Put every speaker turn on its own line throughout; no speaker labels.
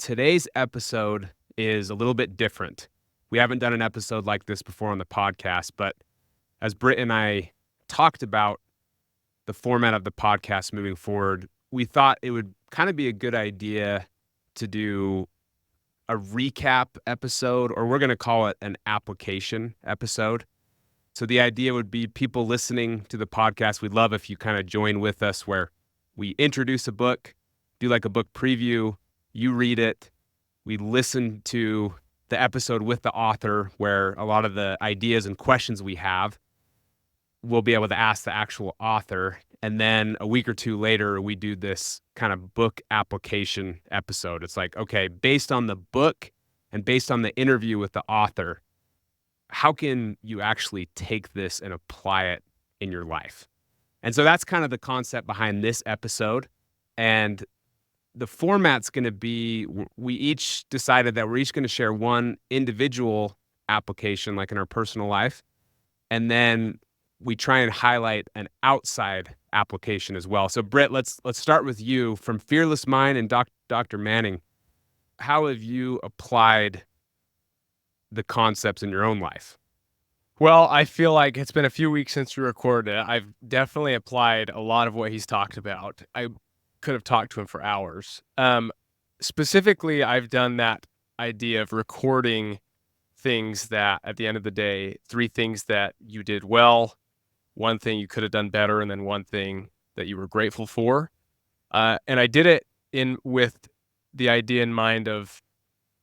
today's episode is a little bit different. We haven't done an episode like this before on the podcast, but as Britt and I talked about the format of the podcast moving forward, we thought it would kind of be a good idea to do a recap episode, or we're going to call it an application episode. So the idea would be people listening to the podcast, we'd love if you kind of join with us where we introduce a book, do like a book preview, you read it, we listen to the episode with the author where a lot of the ideas and questions we have, we'll be able to ask the actual author. And then a week or two later, we do this kind of book application episode. It's like, okay, based on the book and based on the interview with the author, how can you actually take this and apply it in your life? And so that's kind of the concept behind this episode. And the format's going to be, we each decided that we're each going to share one individual application, like in our personal life. And then we try and highlight an outside application as well. So Britt, let's start with you. From Fearless Mind and Dr. Manning, how have you applied the concepts in your own life?
Well, I feel like it's been a few weeks since we recorded it. I've definitely applied a lot of what he's talked about. I could have talked to him for hours. Specifically, I've done that idea of recording things that at the end of the day, 3 things that you did well, 1 thing you could have done better, and then 1 thing that you were grateful for. And I did it with the idea in mind of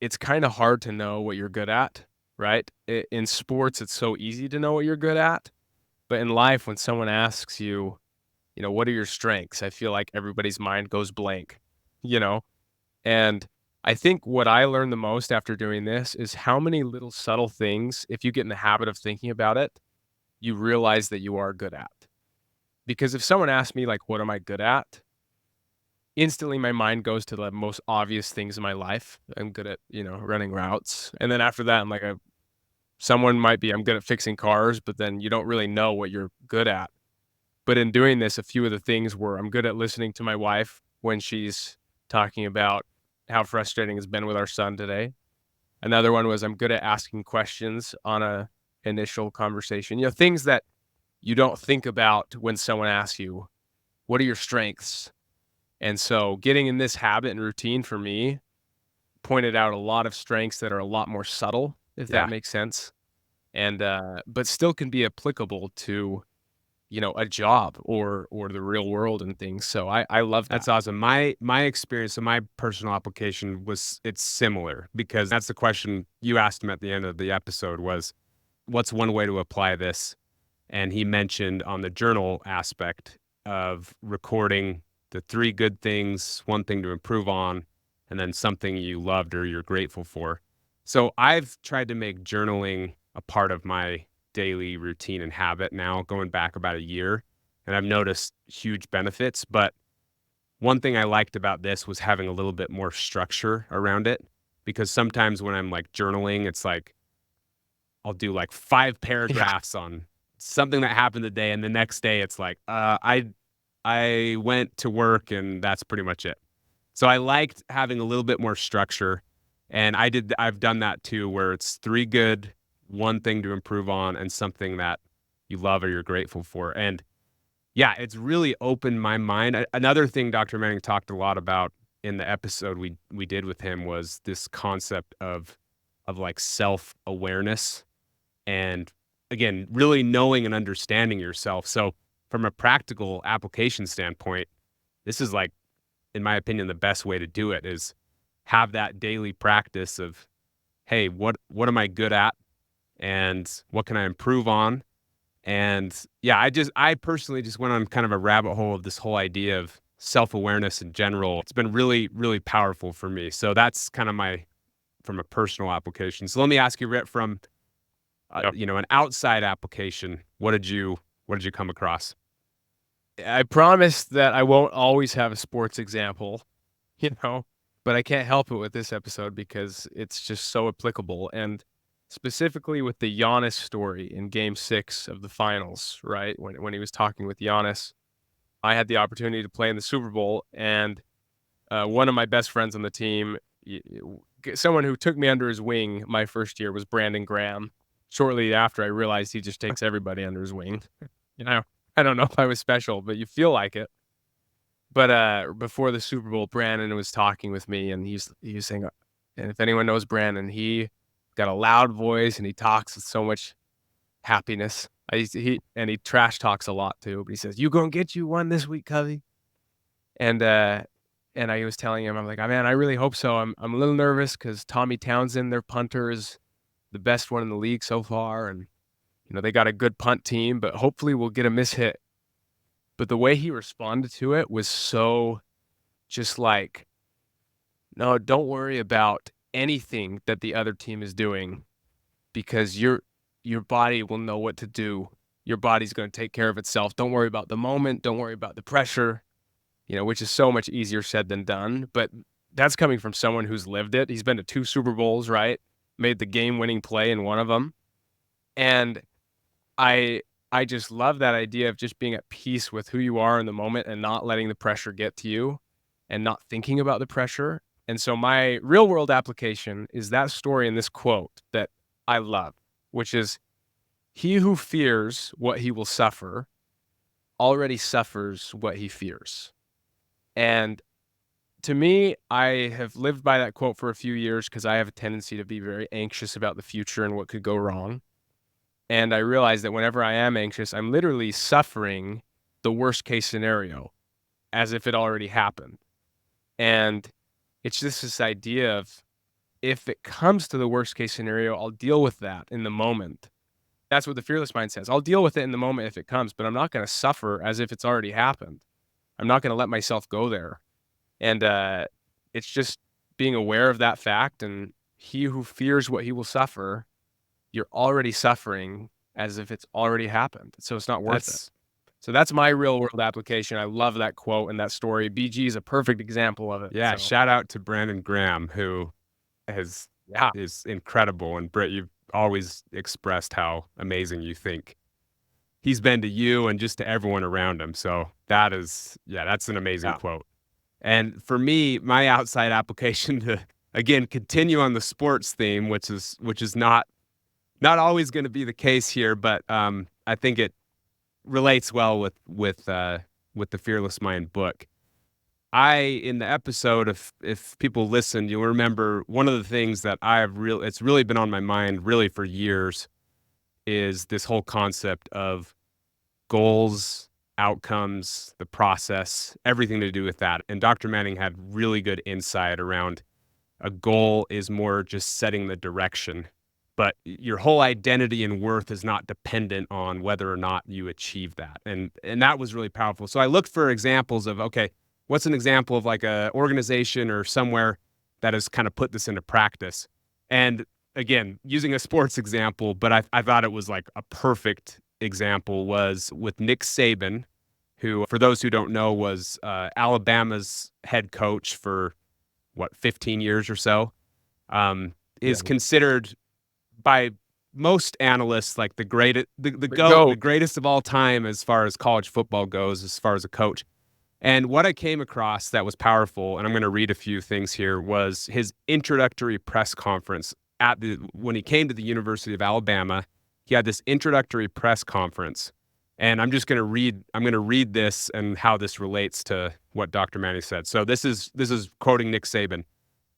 it's kind of hard to know what you're good at, right? In sports, it's so easy to know what you're good at. But in life, when someone asks you, what are your strengths? I feel like everybody's mind goes blank, And I think what I learned the most after doing this is how many little subtle things, if you get in the habit of thinking about it, you realize that you are good at. Because if someone asks me, like, what am I good at? Instantly, my mind goes to the most obvious things in my life. I'm good at, running routes. And then after that, I'm like, someone might be, I'm good at fixing cars, but then you don't really know what you're good at. But in doing this, a few of the things were I'm good at listening to my wife when she's talking about how frustrating it's been with our son today. Another one was I'm good at asking questions on a initial conversation. Things that you don't think about when someone asks you, what are your strengths? And so getting in this habit and routine for me pointed out a lot of strengths that are a lot more subtle, if that makes sense. And but still can be applicable to a job or the real world and things. So I love that.
That's awesome. My experience and my personal application it's similar, because that's the question you asked him at the end of the episode was, what's one way to apply this? And he mentioned on the journal aspect of recording the 3 good things, 1 thing to improve on, and then something you loved or you're grateful for. So I've tried to make journaling a part of my daily routine and habit now, going back about a year, and I've noticed huge benefits. But one thing I liked about this was having a little bit more structure around it, because sometimes when I'm like journaling, it's like I'll do like 5 paragraphs on something that happened today, and the next day it's like I went to work and that's pretty much it. So I liked having a little bit more structure, and I've done that too, where it's 3 good, 1 thing to improve on, and something that you love or you're grateful for. And yeah, it's really opened my mind. Another thing Dr. Manning talked a lot about in the episode we did with him was this concept of like self-awareness, and again, really knowing and understanding yourself. So from a practical application standpoint, this is like, in my opinion, the best way to do it is have that daily practice of, hey, what am I good at? And what can I improve on? And yeah, I personally just went on kind of a rabbit hole of this whole idea of self-awareness in general. It's been really, really powerful for me. So that's kind of from a personal application. So let me ask you, Rhett, from an outside application, what did you come across?
I promise that I won't always have a sports example, but I can't help it with this episode because it's just so applicable. And specifically with the Giannis story in Game 6 of the finals, right? When he was talking with Giannis, I had the opportunity to play in the Super Bowl, and one of my best friends on the team, someone who took me under his wing my first year was Brandon Graham. Shortly after, I realized he just takes everybody under his wing. I don't know if I was special, but you feel like it. But before the Super Bowl, Brandon was talking with me, and he was saying, and if anyone knows Brandon, he got a loud voice and he talks with so much happiness. He trash talks a lot too, but he says, "You gonna get you one this week, Covey?" And I was telling him, I'm like, "Oh, man, I really hope so. I'm a little nervous because Tommy Townsend, their punter, is the best one in the league so far, and they got a good punt team, but hopefully we'll get a miss hit." But the way he responded to it was so just like, "No, don't worry about anything that the other team is doing because your body will know what to do. Your body's going to take care of itself. Don't worry about the moment. Don't worry about the pressure." Which is so much easier said than done. But that's coming from someone who's lived it. He's been to 2 Super Bowls, right? Made the game-winning play in one of them. And I just love that idea of just being at peace with who you are in the moment and not letting the pressure get to you and not thinking about the pressure. And so my real-world application is that story and this quote that I love, which is, "He who fears what he will suffer already suffers what he fears." And to me, I have lived by that quote for a few years because I have a tendency to be very anxious about the future and what could go wrong. And I realize that whenever I am anxious, I'm literally suffering the worst case scenario as if it already happened. And it's just this idea of, if it comes to the worst case scenario, I'll deal with that in the moment. That's what the fearless mind says. I'll deal with it in the moment if it comes, but I'm not going to suffer as if it's already happened. I'm not going to let myself go there. And it's just being aware of that fact. And he who fears what he will suffer, you're already suffering as if it's already happened. So it's not worth it. So that's my real world application. I love that quote and that story. BG is a perfect example of it.
Yeah,
So.
shout out to Brandon Graham, who is incredible. And Britt, you've always expressed how amazing you think he's been to you and just to everyone around him. So that's an amazing quote. And for me, my outside application to, again, continue on the sports theme, which is not always going to be the case here, but I think it relates well with the Fearless Mind book. In the episode, if people listened, you'll remember one of the things that it's really been on my mind really for years is this whole concept of goals, outcomes, the process, everything to do with that. And Dr. Manning had really good insight around a goal is more just setting the direction, but your whole identity and worth is not dependent on whether or not you achieve that. And that was really powerful. So I looked for examples of, okay, what's an example of like a organization or somewhere that has kind of put this into practice? And again, using a sports example, but I thought it was like a perfect example was with Nick Saban, who, for those who don't know, was Alabama's head coach for 15 years or so, is considered by most analysts like the greatest of all time as far as college football goes, as far as a coach. And what I came across that was powerful, and I'm going to read a few things here, was his introductory press conference when he came to the University of Alabama. He had this introductory press conference, and I'm going to read this and how this relates to what Dr. Manning said. So this is quoting Nick Saban.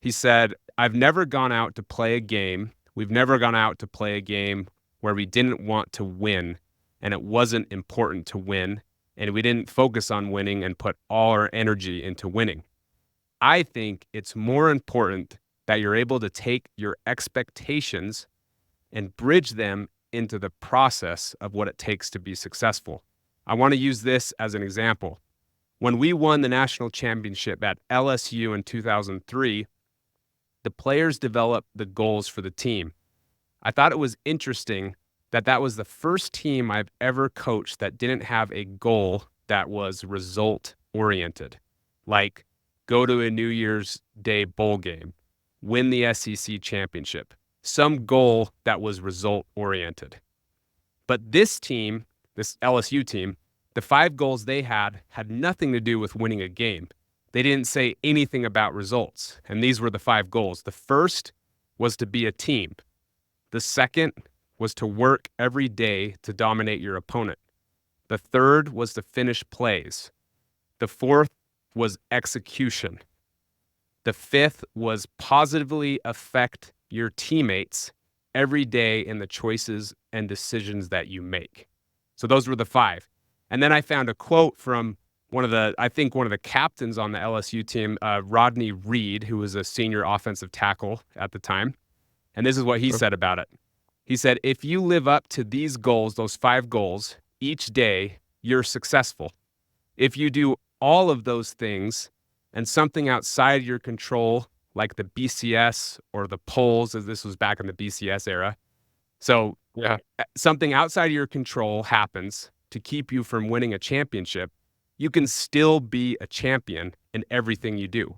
He said, "I've never gone out to play a game. We've never gone out to play a game where we didn't want to win, and it wasn't important to win, and we didn't focus on winning and put all our energy into winning. I think it's more important that you're able to take your expectations and bridge them into the process of what it takes to be successful. I want to use this as an example. When we won the national championship at LSU in 2003, the players developed the goals for the team. I thought it was interesting that was the first team I've ever coached that didn't have a goal that was result-oriented, like go to a New Year's Day bowl game, win the SEC championship, some goal that was result-oriented. But this team, this LSU team, the 5 goals they had nothing to do with winning a game. They didn't say anything about results. And these were the 5 goals. The first was to be a team. The second was to work every day to dominate your opponent. The third was to finish plays. The fourth was execution. The fifth was positively affect your teammates every day in the choices and decisions that you make. So those were the 5. And then I found a quote from one of the captains on the LSU team, Rodney Reed, who was a senior offensive tackle at the time. And this is what he said about it. He said, if you live up to these goals, those 5 goals, each day, you're successful. If you do all of those things and something outside your control, like the BCS or the polls, as this was back in the BCS era. So something outside of your control happens to keep you from winning a championship, you can still be a champion in everything you do.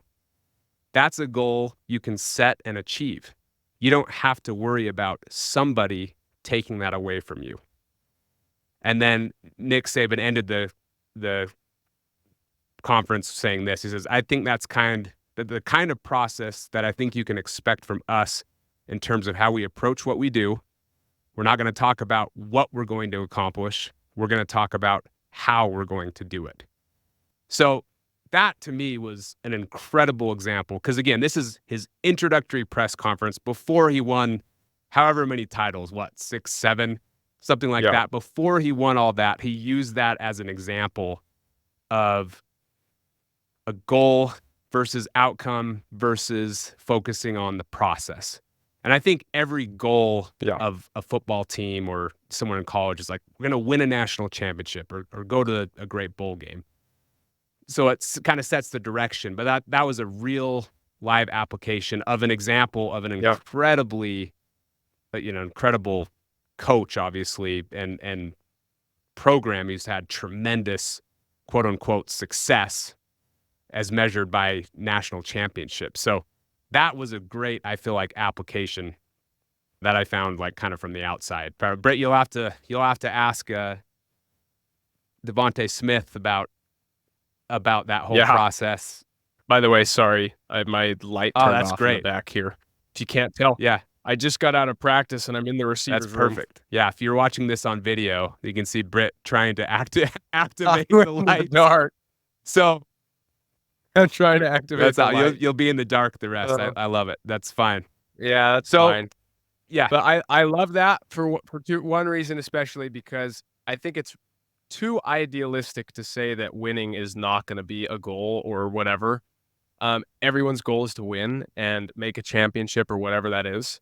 That's a goal you can set and achieve. You don't have to worry about somebody taking that away from you. And then Nick Saban ended the conference saying this. He says, I think that's the kind of process that I think you can expect from us in terms of how we approach what we do. We're not going to talk about what we're going to accomplish. We're going to talk about how we're going to do it. So that to me was an incredible example because, again, this is his introductory press conference before he won however many titles, 6, 7, something like that. Before he won all that, he used that as an example of a goal versus outcome versus focusing on the process. And I think every goal of a football team or someone in college is like, we're going to win a national championship or go to a great bowl game. So it kind of sets the direction. But that was a real live application of an example of an incredibly, incredible coach, obviously, and program who's had tremendous, quote unquote, success as measured by national championships. So that was a great, I feel like, application that I found like kind of from the outside. Brett, you'll have to ask Devontae Smith about that whole process.
By the way, sorry, my light turned off in the back here. If you can't tell, I just got out of practice and I'm in the receiver's room.
That's perfect. Yeah, if you're watching this on video, you can see Britt trying to activate the lights.
Dark.
So
I'm trying to activate the light.
You'll be in the dark the rest. I love it. That's fine.
Yeah, that's fine.
Yeah.
But I love that for one reason, especially because I think it's too idealistic to say that winning is not going to be a goal or whatever. Everyone's goal is to win and make a championship or whatever that is.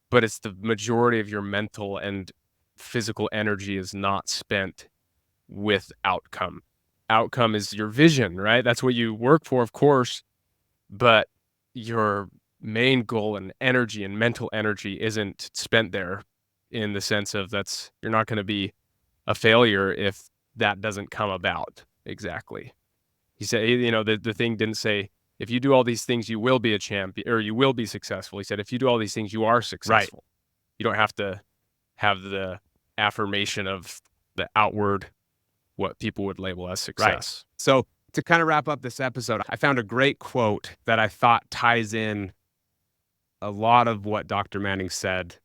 But it's the majority of your mental and physical energy is not spent with outcome. Outcome is your vision, right? That's what you work for, of course. But your main goal and energy and mental energy isn't spent there in the sense of you're not going to be a failure if that doesn't come about. Exactly. He said, the thing didn't say, if you do all these things, you will be a champion or you will be successful. He said, if you do all these things, you are successful. Right. You don't have to have the affirmation of the outward, what people would label as success.
Right. So to kind of wrap up this episode, I found a great quote that I thought ties in a lot of what Dr. Manning said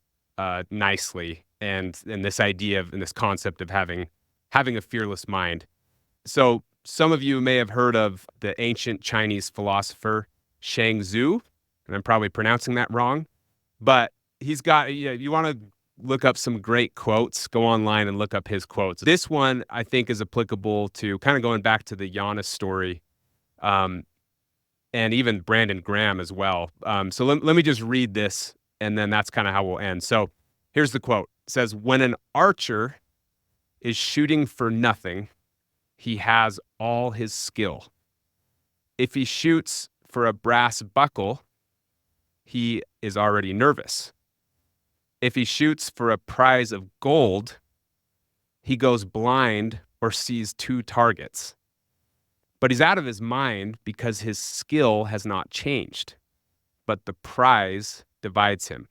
nicely, and this idea of, and this concept of having a fearless mind. So some of you may have heard of the ancient Chinese philosopher Chuang Tzu, and I'm probably pronouncing that wrong, but he's got, you want to look up some great quotes, go online and look up his quotes. This one I think is applicable to kind of going back to the Giannis story, and even Brandon Graham as well. So let me just read this, and then that's kind of how we'll end. So here's the quote. It says, when an archer is shooting for nothing, he has all his skill. If he shoots for a brass buckle, he is already nervous. If he shoots for a prize of gold, he goes blind or sees 2 targets. But he's out of his mind because his skill has not changed. But the prize divides him.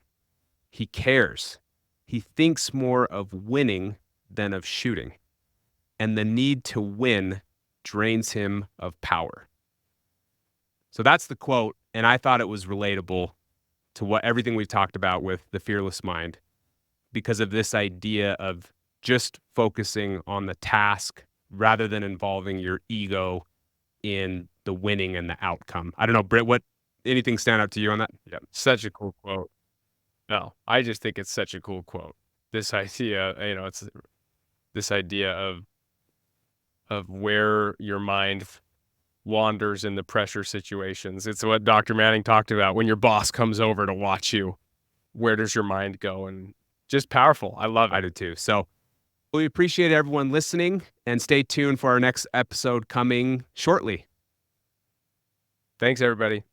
He cares. He thinks more of winning than of shooting. And the need to win drains him of power. So that's the quote, and I thought it was relatable to what everything we've talked about with the fearless mind because of this idea of just focusing on the task rather than involving your ego in the winning and the outcome. I don't know, Britt, anything stand out to you on that?
Yeah, such a cool quote. No, I just think it's such a cool quote. This idea, it's this idea of where your mind wanders in the pressure situations. It's what Dr. Manning talked about. When your boss comes over to watch you, where does your mind go? And just powerful. I love it.
I do too. So we appreciate everyone listening, and stay tuned for our next episode coming shortly.
Thanks, everybody.